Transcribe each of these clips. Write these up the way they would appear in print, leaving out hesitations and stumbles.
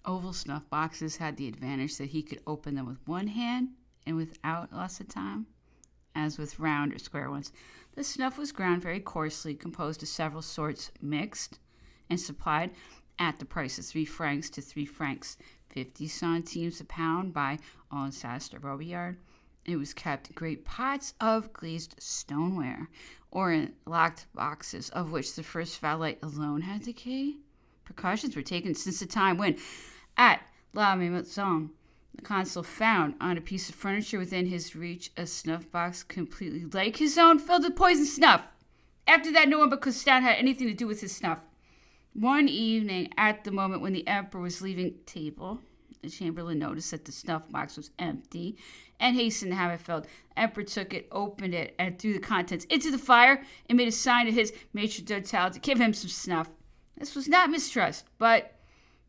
Oval snuff boxes had the advantage that he could open them with one hand and without loss of time, as with round or square ones. The snuff was ground very coarsely, composed of several sorts, mixed, and supplied at the price of 3 francs to 3 francs 50 centimes a pound by Alsace de Robillard. It was kept in great pots of glazed stoneware, or in locked boxes, of which the first valet alone had the key. Precautions were taken since the time when, at La Masson, the consul found on a piece of furniture within his reach a snuff box completely like his own, filled with poisoned snuff. After that, no one but Costin had anything to do with his snuff. One evening, at the moment when the emperor was leaving table, the chamberlain noticed that the snuff box was empty and hastened to have it filled. The emperor took it, opened it, and threw the contents into the fire and made a sign to his maitre d'hotel to give him some snuff. This was not mistrust, but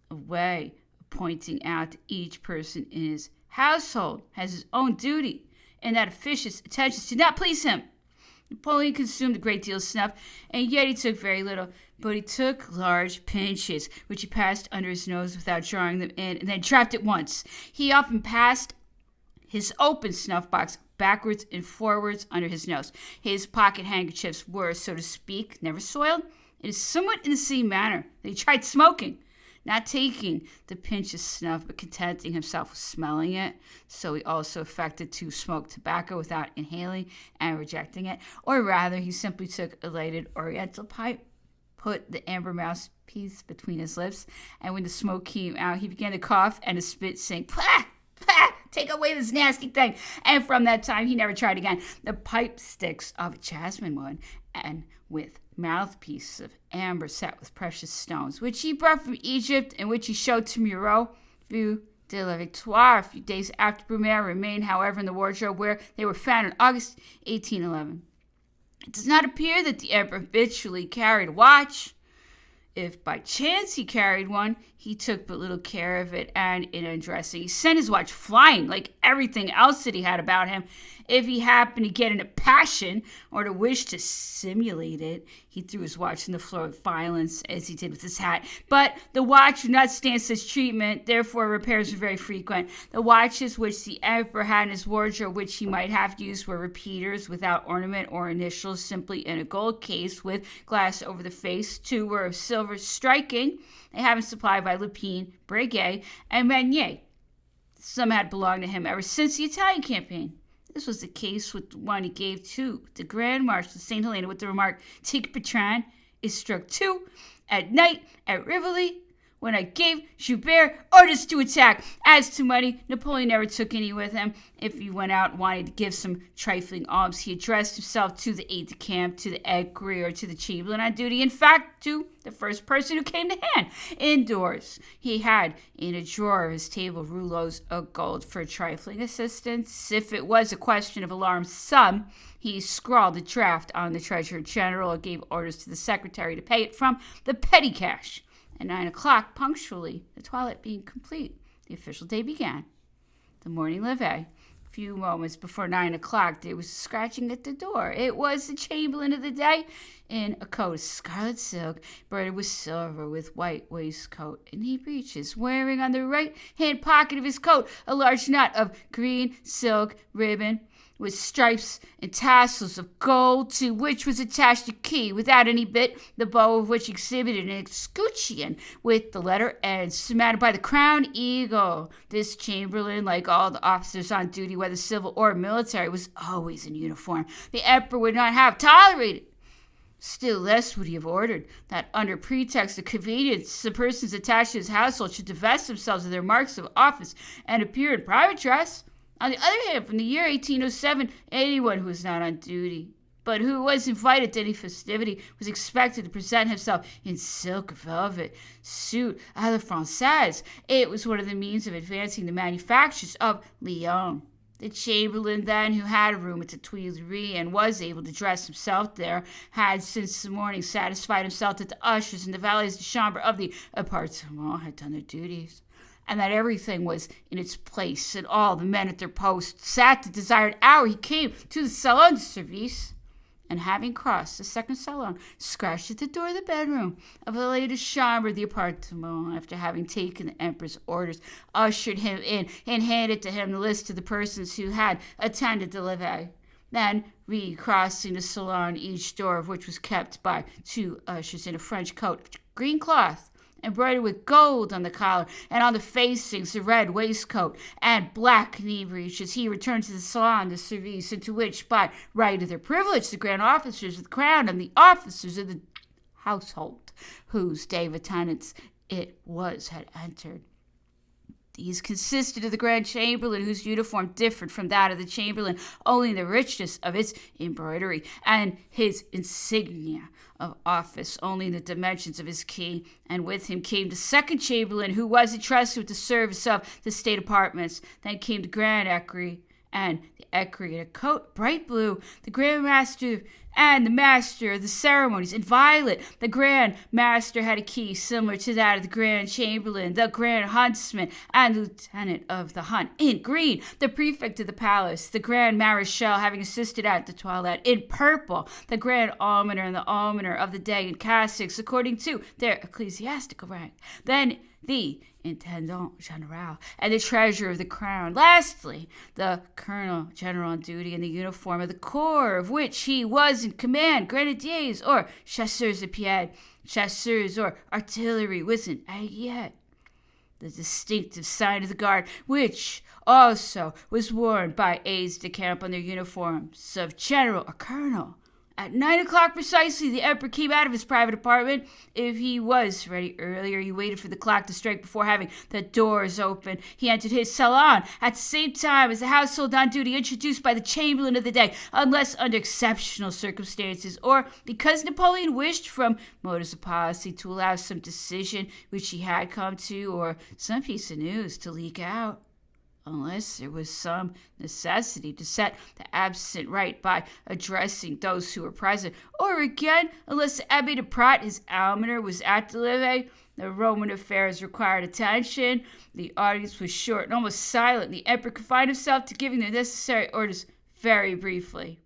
a way of pointing out that each person in his household has his own duty, and that officious attentions did not please him. Napoleon consumed a great deal of snuff, and yet he took very little. But he took large pinches, which he passed under his nose without drawing them in, and then dropped at once. He often passed his open snuff box backwards and forwards under his nose. His pocket handkerchiefs were, so to speak, never soiled. It is somewhat in the same manner that he tried smoking, not taking the pinch of snuff, but contenting himself with smelling it. So he also affected to smoke tobacco without inhaling and rejecting it. Or rather, he simply took a lighted oriental pipe, put the amber mouthpiece between his lips, and when the smoke came out, he began to cough and to spit, saying, "Pah! Pah! Take away this nasty thing." And from that time, he never tried again. The pipe sticks of a jasmine wood, and with mouthpiece of amber set with precious stones, which he brought from Egypt and which he showed to Moreau, Vue de la Victoire, a few days after Brumaire, remained, however, in the wardrobe where they were found in August 1811. It does not appear that the emperor habitually carried a watch. If by chance he carried one, he took but little care of it, and in undressing, he sent his watch flying like everything else that he had about him. If he happened to get in a passion or to wish to simulate it, he threw his watch on the floor with violence, as he did with his hat. But the watch would not stand such treatment, therefore repairs were very frequent. The watches which the emperor had in his wardrobe, which he might have used, were repeaters without ornament or initials, simply in a gold case with glass over the face. 2 were of silver striking. They have been supplied by Lepine, Breguet, and Magnier. Some had belonged to him ever since the Italian campaign. This was the case with the one he gave to the Grand Marshal of St. Helena with the remark, "Tic Bertrand is struck 2 at night at Rivoli when I gave Joubert orders to attack." As to money, Napoleon never took any with him. If he went out and wanted to give some trifling alms, he addressed himself to the aide-de-camp, to the equerry, or to the chamberlain on duty. In fact, to the first person who came to hand. Indoors, he had in a drawer of his table rouleaus of gold for trifling assistance. If it was a question of a large sum, he scrawled a draft on the treasurer general and gave orders to the secretary to pay it from the petty cash. At 9 o'clock, punctually, the toilet being complete, the official day began. The morning levee. A few moments before 9 o'clock, there was scratching at the door. It was the chamberlain of the day, in a coat of scarlet silk, broidered with silver, with white waistcoat and knee breeches, wearing on the right-hand pocket of his coat a large knot of green silk ribbon, with stripes and tassels of gold, to which was attached a key without any bit, the bow of which exhibited an escutcheon with the letter N, surmounted by the crown eagle. This chamberlain, like all the officers on duty, whether civil or military, was always in uniform. The emperor would not have tolerated, still less would he have ordered, that under pretext of convenience the persons attached to his household should divest themselves of their marks of office and appear in private dress. On the other hand, from the year 1807, anyone who was not on duty, but who was invited to any festivity, was expected to present himself in silk velvet suit à la Française. It was one of the means of advancing the manufactures of Lyon. The chamberlain, then, who had a room at the Tuileries and was able to dress himself there, had since the morning satisfied himself that the ushers and the valets de chambre of the appartement had done their duties, and that everything was in its place, and all the men at their posts sat the desired hour. He came to the salon de service. and having crossed the second salon, scratched at the door of the bedroom of the lady de chambre of the appartement. After having taken the emperor's orders, ushered him in and handed to him the list of the persons who had attended the levee. Then, recrossing the salon, each door of which was kept by two ushers in a French coat of green cloth, embroidered with gold on the collar and on the facings, the red waistcoat and black knee breeches, he returned to the salon de service, into which, by right of their privilege, the grand officers of the crown and the officers of the household, whose day of attendance it was, had entered. These consisted of the Grand Chamberlain, whose uniform differed from that of the Chamberlain only in the richness of its embroidery, and his insignia of office only in the dimensions of his key. And with him came the second Chamberlain, who was entrusted with the service of the state apartments. Then came the Grand Equerry, and the equerry in a coat bright blue, the Grand Master and the Master of the Ceremonies in violet. The Grand Master had a key similar to that of the Grand Chamberlain, the Grand Huntsman and Lieutenant of the Hunt in green, the Prefect of the Palace, the Grand Marechal having assisted at the toilette in purple, the Grand Almoner and the Almoner of the day in cassocks according to their ecclesiastical rank. Then the Intendant General and the Treasurer of the Crown. Lastly, the Colonel General on duty in the uniform of the corps of which he was in command, Grenadiers or Chasseurs de Pied, Chasseurs or artillery wasn't yet the distinctive sign of the guard, which also was worn by aides de camp on their uniforms of general or colonel. At 9 o'clock precisely, the emperor came out of his private apartment. If he was ready earlier, he waited for the clock to strike before having the doors open. He entered his salon at the same time as the household on duty introduced by the chamberlain of the day, unless under exceptional circumstances, or because Napoleon wished, from motives of policy, to allow some decision which he had come to, or some piece of news to leak out. Unless there was some necessity to set the absent right by addressing those who were present, or again, unless the Abbé de Prat, his almoner, was at the levee. The Roman affairs required attention. The audience was short and almost silent. The emperor confined himself to giving the necessary orders very briefly.